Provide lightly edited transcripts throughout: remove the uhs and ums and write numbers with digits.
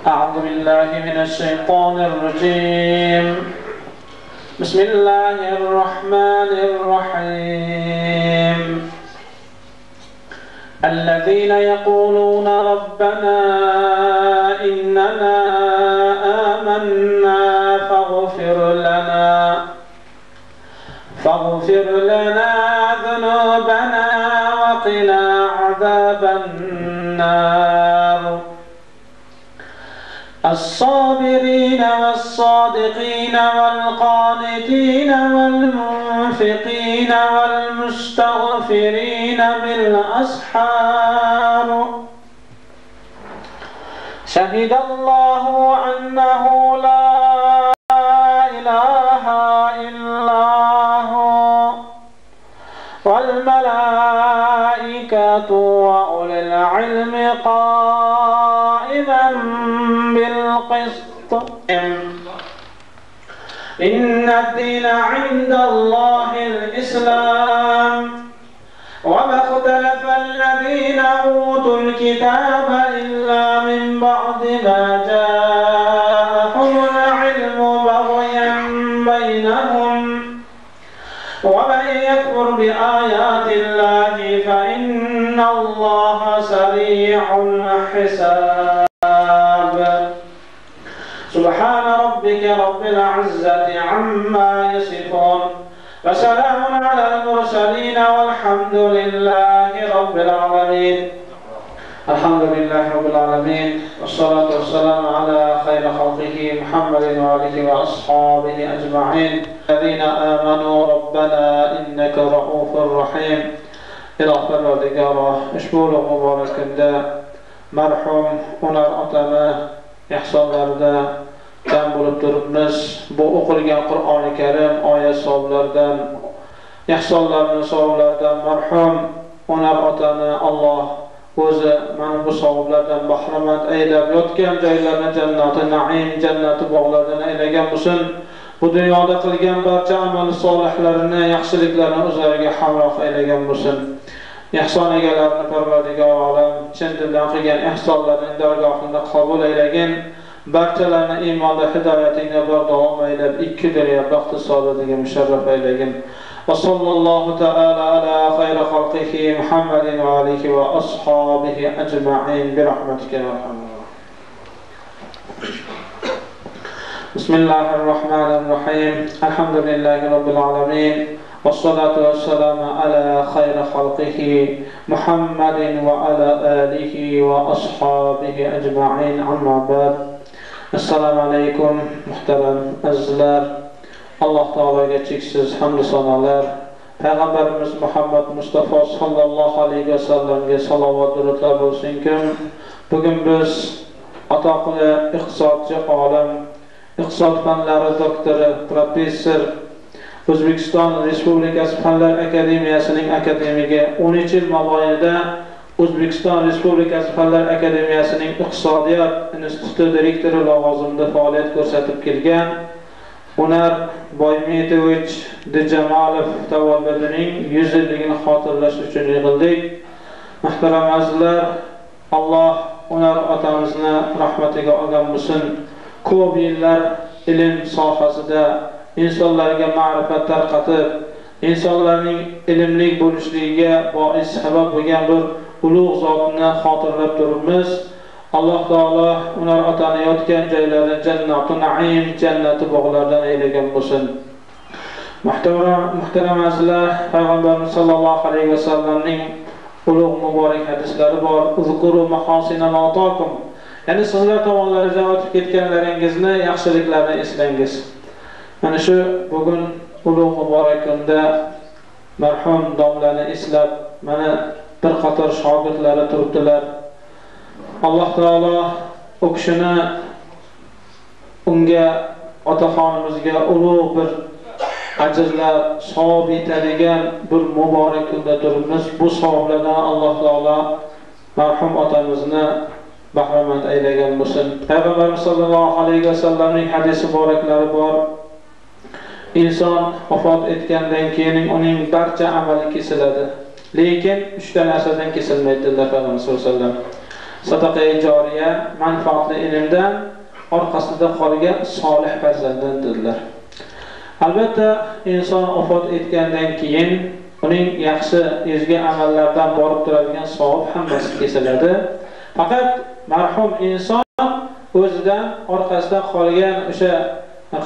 أعوذ بالله من الشيطان الرجيم. بسم الله الرحمن الرحيم. الذين يقولون ربنا إننا آمنا فاغفر لنا ذنوبنا وقنا عذاب النار. الصابرين والصادقين والقانتين والمنفقين والمستغفرين بالأسحار. شهد الله أنه لا إله إلا هو والملائكة وأولي العلم قائما بالقسط. إن الدين عند الله الإسلام. وما اختلف الذين أوتوا الكتاب إلا من بعد ما جاءهم العلم بغيا بينهم. ومن يكفر بآيات الله فإن الله سريع الحساب. سبحان ربك رب العزة عما يصفون وسلام على المرسلين والحمد لله رب العالمين. الحمد لله رب العالمين والصلاة والسلام على خير خلقه محمد وآله وأصحابه أجمعين الذين آمنوا ربنا إنك رؤوف رحيم. إلى Parvardigara ushbu muborak kunda marhum ular otani ihsonlarida jam bo'lib turibmiz. Bu o'qilgan Qur'oni Karim oyat hisoblaridan, ihsonlarning hisoblaridan marhum ular otani Alloh o'zi mana bu savoblardan bahramand aylab yotgan joylarni jannati naim, jannati bog'laridan aylagan bo'lsin. Bu dunyoda qilgan barcha amal solihlarini, yaxshiliklarini o'zlariga hamroh aylagan bo'lsin. Ihson egalarini Parvardigor olam chin dildan qilgan ihsonlarini dargohida qabul aylagin. Barchalarni iymonda hidoyatingga bardavom aylab, ikki dunyo baxti saodatiga musharraf aylagin. Va sallallohu ta'ala ala xayri xalqihi Muhammadin va alihi va ashabihi ajma'in bi rahmatika ya arhamar rahimin. Bismillahirrahmanirrahim. Alhamdulillahi rabbil alamin. والصلاة والسلام على خير خلقه محمد وعلى آله وأصحابه أجمعين عما بعد. السلام عليكم محترم azizlar. Alloh taologa cheksiz hamd va sanolar, payg'ambarimiz Muhammad Mustafa sallallohu alayhi va sallamga salovat durudlar bo'lsin-ki, bugun biz atoqli iqtisodchi olim, iqtisod fanlari doktori, professor O'zbekiston Respublikasi Fanlar Akademiyasining akademiga 13 yil mobaynida O'zbekiston Respublikasi Fanlar Akademiyasining Iqtisodiyot instituti direktori lavozimida faoliyat ko'rsatib kelgan Unar Boymetovich Dejamalov tavalludining 100 yilligini xotirlash uchun yig'ildik. Muhtaram azizlar, Alloh Unar otamizni rahmatiga olgan bo'lsin. Ko'p yillar ilm sohasida insonlarga ma'rifat tarqatib, insonlarning ilmli bo'lishligiga bois sabab bo'lgan bir ulug' zotni xotirlab turibmiz. Alloh taolo ular otani yotgan joylarni jannatu naim, jannati bog'laridan aylagan bo'lsin. Muhtaram azizlar, payg'ambarimiz sollallohu alayhi vasallamning ulug' muborak hadislari bor. Uzkuru mahasina ma'takum. Ya'ni sizlar tomonlaringizdan o'tib ketganlaringizni, yaxshiliklarni eslangiz. Mana shu bugun ulug' muborak kunda marhum domlani eslab, mana bir qator shogirdlari turibdilar. Alloh taolo u kishini unga otaxonimizga ulug' bir ajrlar savob etadigan bir muborak kunda turibmiz. Bu savoblardan Alloh taolo marhum otamizni bahramand aylagan bo'lsin. Payg'ambarimiz sollallohu alayhi vasallamning hadisi muboraklari bor. İnson vafot etgandan keyin uning barcha amali kesiladi. Lekin 3 ta narsadan kesilmaydi dedilar Payg'ambar sollallohu alayhi vasallam. Sadaqa-i joriya, manfaatli ilmdan, orqasida qolgan solih farzanddan dedilar. Albatta, inson vafot etgandan keyin uning yaxshi ezgi amallardan borib turadigan savob hammasi kesiladi. Faqat marhum inson o'zidan orqasida qolgan o'sha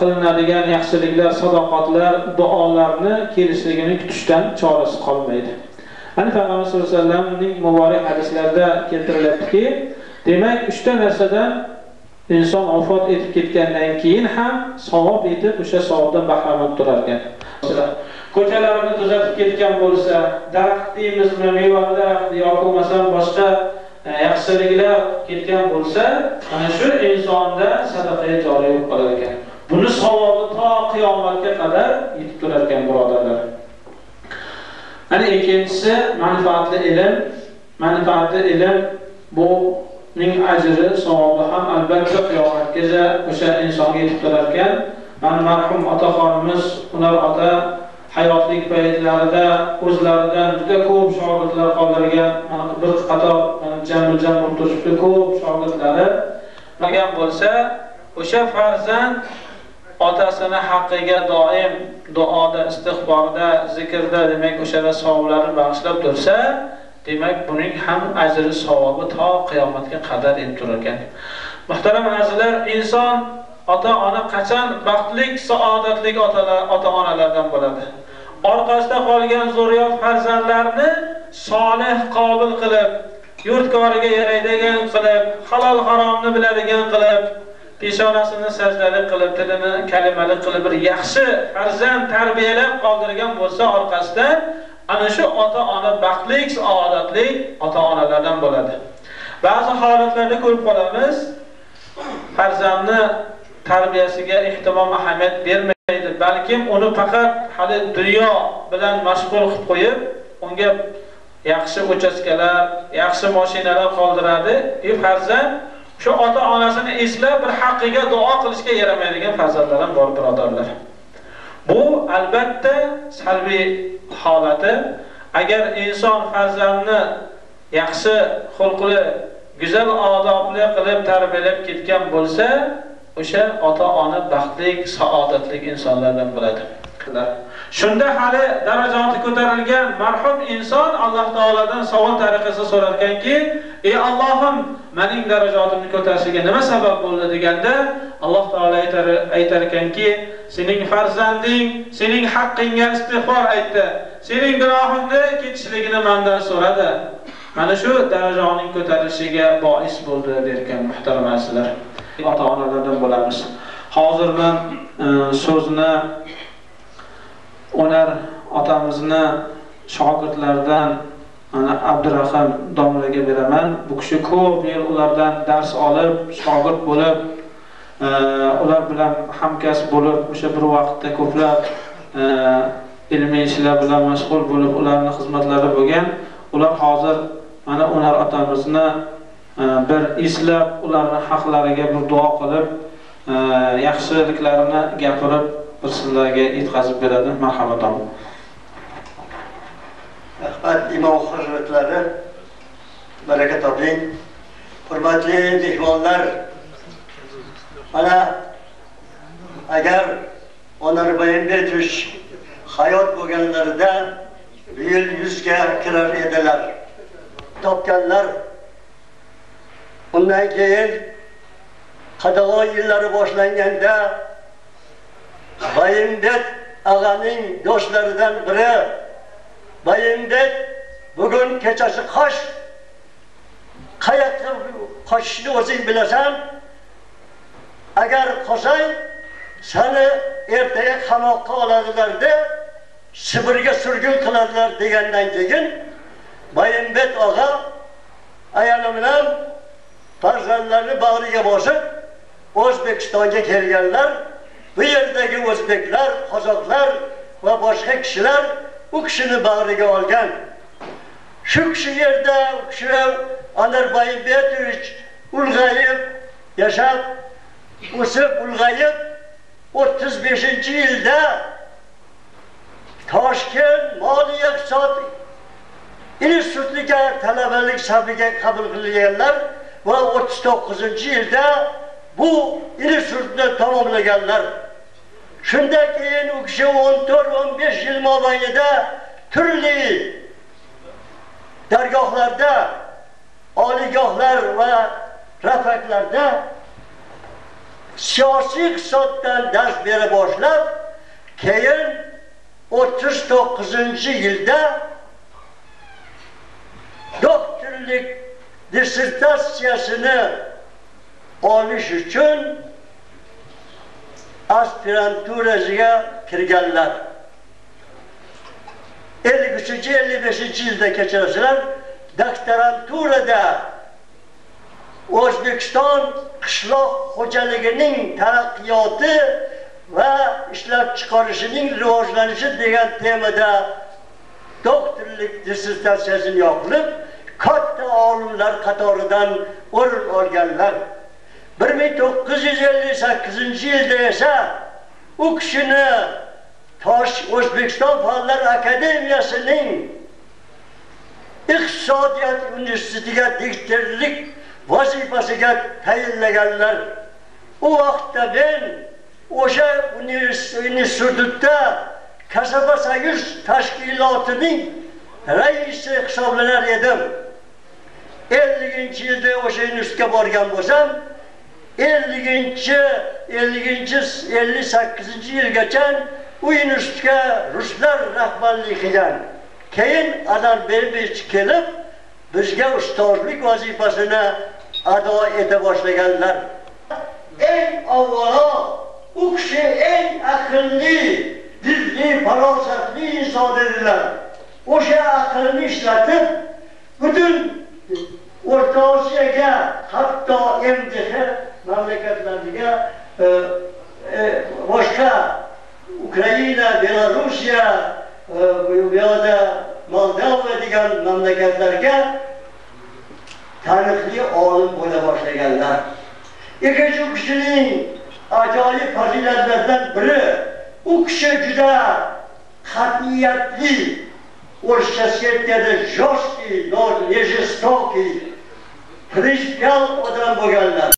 qilinadigan yaxshiliklar, sadoqatlar, duolarni kelishligini kutishdan chorasi qolmaydi. Hani Payg'ambar sollallohu alayhi vasallamning muborak hadislarida keltirilyaptiki, demak 3 ta narsadan inson vafot etib ketgandan keyin ham savob etib o'sha savobdan bahramand turar ekan. Ko'chalarni tuzatib ketgan bo'lsa, daraxt deymizmi, mevali daraxt yoki bo'lmasam boshqa yaxshiliklar ketgan bo'lsa, mana shu insonda sadaqa-i joriya bo'lib qolar ekan. Buni savobi to qiyomatga qadar yetib turar ekan, birodarlar. Ana ikkinchisi manfaatli ilm. Manfaatli ilm buning ajri, savobi ham albatta qiyomatgacha o'sha insonga yetib turar ekan. Mana marhum otaxonimiz Unar ota hayotlik paytlarida o'zlaridan juda ko'p shogirdlar qoldirgan. Mana bir qator jam turibdi, ko'p shogirdlari bo'lgan bo'lsa, o'sha farzand otasini haqqiga doim duoda, istig'forda, zikrda, demak o'shalar savoblarni bag'ishlab tursa, demak buning ham ajri, savobi to qiyomatga qadar yetib turar ekan. Muhtaram azizlar, inson ota-ona qachon baxtli, saodatli ota-onalardan bo'ladi. Orqasida qolgan zurriyot farzandlarni solih qobil qilib, yurtkoriga yaraydigan qilib, halol haromni biladigan qilib, peshonasini sajdali qilib, tilini kalimali qilib bir yaxshi farzand tarbiyalab qoldirgan bo'lsa, orqasida ana shu ota-ona baxtli, saodatli ota-onalardan bo'ladi. Ba'zi holatlarda ko'rib qolamiz, farzandni tarbiyasiga ehtimom ahamiyat bermaydi, balkim uni faqat hali dunyo bilan mashg'ul qilib qo'yib, unga yaxshi uchastkalar, yaxshi mashinalar qoldiradi. Farzand shu ota-onasini eslab bir haqqiga duo qilishga yaramaydigan farzandlar ham bor, birodarlar. Bu albatta salbiy holati. Agar inson farzandni yaxshi xulqli, go'zal odobli qilib tarbiyalab ketgan bo'lsa, o'sha ota-ona baxtli, saodatli insonlardan bo'ladi. Shunda hali darajati ko'tarilgan marhum inson Alloh taoladan savol tariqasida so'rar ekanki, "Ey Allohim, mening darajatimni ko'tarishiga nima sabab bo'ldi?" deganda, Alloh taolo aytar ekanki, "Sening farzanding sening haqqingga istig'for aytdi. Sening gunohingni ketishligini mendan so'radi. Mana shu darajoning ko'tarilishiga bois bo'ldi" der ekan muhtaram azizlar. Ota-onalardan bo'lamiz. Hozir men so'zni Onar otamizni shogirdlaridan Abdurahim domlaga beraman. Bu kishi ko'p yil ulardan dars olib, shogird bo'lib, ular bilan hamkasb bo'lib, o'sha bir vaqtda ko'plab ilmiy ishlar bilan mashg'ul bo'lib, ularning xizmatlari bo'lgan. Ular hozir mana Onar otamizni bir eslab, ularning haqlariga bir duo qilib, yaxshiliklarini gapirib bir sizlarga yetkazib beradi. Marhamat oling. Rahmat imom hazratlari, baraka toping. Hurmatli mehmonlar, mana agar Onar Bayinbeto'sh hayot bo'lganlarida bu yil 100 ga kirar edilar. Topganlar. Undan keyin qadag'oy yillari boshlanganda Bayinbet ağaning do'stlaridan biri Bayinbet bugun kechasi qosh qayoqqa qochishni o'zing bilasan. Agar qolsang seni ertaga qamoqqa oladilar-da, Sibirga surgun qiladilar degandan keyin Bayinbet og'a ayoli bilan farzandlarini bag'riga bosib O'zbekistonga kelganlar. Bu yerdagi o'zbeklar, qozoqlar va boshqa kishilar u kishini bag'riga olgan. Shu kishi yerda u kishi Onar Bayinbeto'sh ulg'ayib, yashab, o'sib ulg'ayib 35-yilda Toshkent Moliya iqtisod institutiga talabalik safiga qabul qilinganlar va 39-yilda bu institutni tamomlaganlar. Shundan keyin u kishi 14-15 yil mobaynida turli dargohlarda, oliygohlar va rafaklarda siyosiy iqtisoddan dars bera boshlab, keyin 39-yilda doktorlik dissertatsiyasini olish uchun aspiranturasiga kirganlar. 53-55-yilda kechirasizlar, doktoranturada O'zbekiston qishloq xo'jaligining taraqqiyoti va ishlab chiqarishining rivojlanishi degan temada doktorlik dissertatsiyasini yoqilib, katta olimlar qatoridan o'rin olganlar. 1958-yilda esa u kishini O'zbekiston Fanlar Akademiyasining iqtisodiyot universitetiga direktorlik vazifasiga tayinlaganlar. U vaqtda men o'sha institutda Kasaba Soyuz tashkilotining raisi hisoblanar edim. 50-yilda o'sha institutga borgan bo'lsam, 58 yilgacha u institutga ruslar rahbarlik qilgan. Keyin adam berib kelib, bizga ustozlik vazifasini ado eta boshlaganlar. Eng avvalo u kishi eng aqlli, dilli, farosatli inson edilar. O'sha aqlni ishlatib, butun O'rta Osiyoga, hatto MDH mamlakatlariga, boshqa Ukraina, Belorussiya, bu yoqda Moldova degan mamlakatlarga taniqli olim bo'la boshlaganlar. Ikkinchi kishining ajoyib fazilatlaridan biri, u kishi juda qat'iyatli, o'rishchasiga aytganda jostki, jestokki, prinsipial odam bo'lganlar.